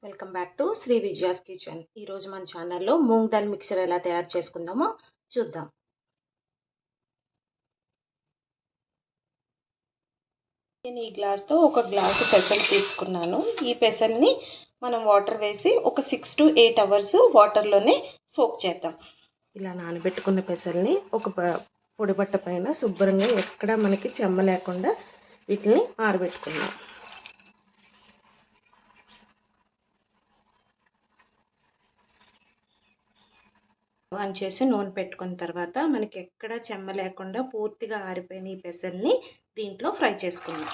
Welcome back to Sri Vijaya's kitchen. ఈరోజు మన ఛానల్లో మూంగ్ దాల్ మిక్చర్ ఎలా తయారు చేసుకుందామో చూద్దాం. నేను ఈ గ్లాస్తో ఒక గ్లాసు పెసలు తీసుకున్నాను. ఈ పెసల్ని మనం వాటర్ వేసి ఒక 6 to 8 అవర్స్ వాటర్లోనే సోక్ చేద్దాం. ఇలా నానబెట్టుకున్న పెసల్ని ఒక పొడి బట్ట పైన శుభ్రంగా ఎక్కడ మనకి చెమ్మ లేకుండా వీటిని ఆరబెట్టుకుందాం. ఆన్ చేసి నూనె పెట్టుకున్న తర్వాత మనకి ఎక్కడ చెమ్మ లేకుండా పూర్తిగా ఆరిపోయిన ఈ పెసల్ని దీంట్లో ఫ్రై చేసుకుందాం.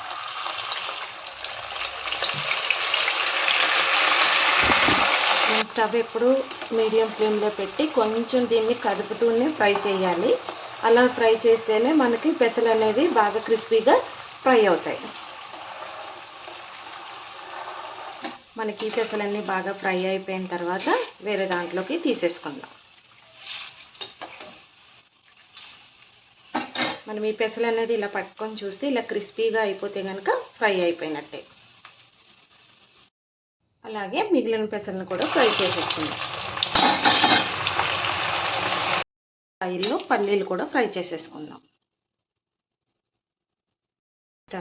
నేను స్టవ్ ఎప్పుడు మీడియం ఫ్లేమ్లో పెట్టి కొంచెం దీన్ని కదుపుతూనే ఫ్రై చేయాలి. అలా ఫ్రై చేస్తేనే మనకి పెసలు అనేవి బాగా క్రిస్పీగా ఫ్రై అవుతాయి. మనకి పెసలన్నీ బాగా ఫ్రై అయిపోయిన తర్వాత వేరే దాంట్లోకి తీసేసుకుందాం. మనం ఈ పెసలు అనేది ఇలా పట్టుకొని చూస్తే ఇలా క్రిస్పీగా అయిపోతే కనుక ఫ్రై అయిపోయినట్టే. అలాగే మిగిలిన పెసలను కూడా ఫ్రై చేసేసుకుందాం. ఆయిల్లో పల్లీలు కూడా ఫ్రై చేసేసుకుందాం.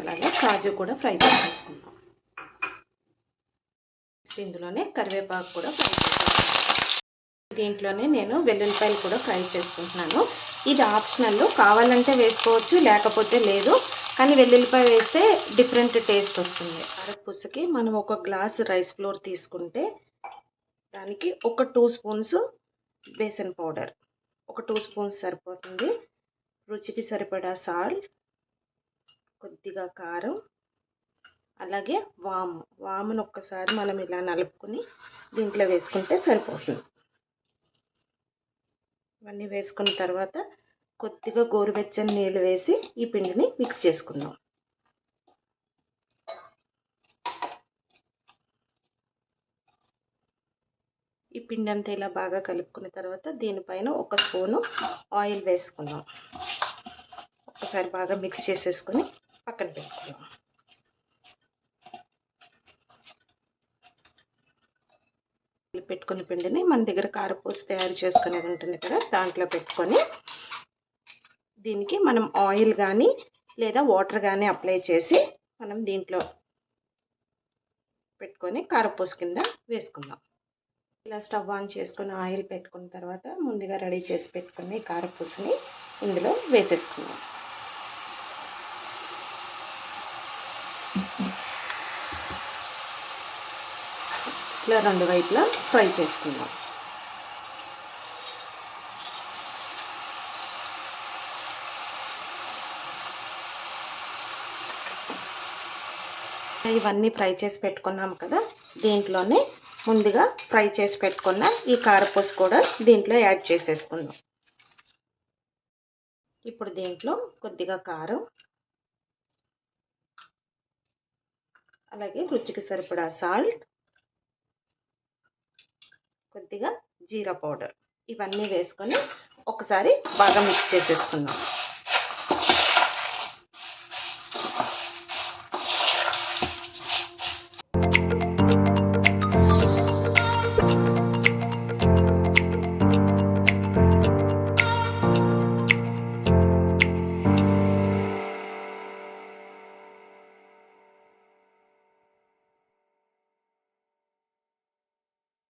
అలాగే కాజు కూడా ఫ్రై చేసేసుకుందాం. ఇందులోనే కరివేపాకు కూడా ఫ్రై చేసేసుకుందాం. దీంట్లోనే నేను వెల్లుల్లిపాయలు కూడా ఫ్రై చేసుకుంటున్నాను. ఇది ఆప్షనల్, కావాలంటే వేసుకోవచ్చు, లేకపోతే లేదు. కానీ వెల్లుల్లిపాయ వేస్తే డిఫరెంట్ టేస్ట్ వస్తుంది. కారపూసకి మనం ఒక గ్లాస్ రైస్ ఫ్లోర్ తీసుకుంటే దానికి ఒక 2 స్పూన్స్ బేసన్ పౌడర్, ఒక 2 స్పూన్స్ సరిపోతుంది. రుచికి సరిపడా సాల్ట్, కొద్దిగా కారం, అలాగే వామును ఒక్కసారి మనం ఇలా నలుపుకొని దీంట్లో వేసుకుంటే సరిపోతుంది. ఇవన్నీ వేసుకున్న తర్వాత కొద్దిగా గోరువెచ్చని నీళ్ళు వేసి ఈ పిండిని మిక్స్ చేసుకుందాం. ఈ పిండి అంతా ఇలా బాగా కలుపుకున్న తర్వాత దీనిపైన ఒక స్పూను ఆయిల్ వేసుకుందాం. ఒకసారి బాగా మిక్స్ చేసేసుకొని పక్కన పెట్టుకుందాం. పెట్టుకున్న పిండిని మన దగ్గర కారపూస తయారు చేసుకునేది ఉంటుంది కదా, దాంట్లో పెట్టుకొని దీనికి మనం ఆయిల్ కానీ లేదా వాటర్ కానీ అప్లై చేసి మనం దీంట్లో పెట్టుకొని కారపూస కింద వేసుకుందాం. ఇలా స్టవ్ ఆన్ చేసుకుని ఆయిల్ పెట్టుకున్న తర్వాత ముందుగా రెడీ చేసి పెట్టుకుని కారపూసని ఇందులో వేసేసుకుందాం. ఇలా రెండు వైపులా ఫ్రై చేసుకుందాం. ఇవన్నీ ఫ్రై చేసి పెట్టుకున్నాం కదా, దీంట్లోనే ముందుగా ఫ్రై చేసి పెట్టుకున్న ఈ కారపూస కూడా దీంట్లో యాడ్ చేసేసుకుందాం. ఇప్పుడు దీంట్లో కొద్దిగా కారం, అలాగే రుచికి సరిపడా సాల్ట్, కొద్దిగా జీరా పౌడర్, ఇవన్నీ వేసుకొని ఒకసారి బాగా మిక్స్ చేసేసుకుందాం.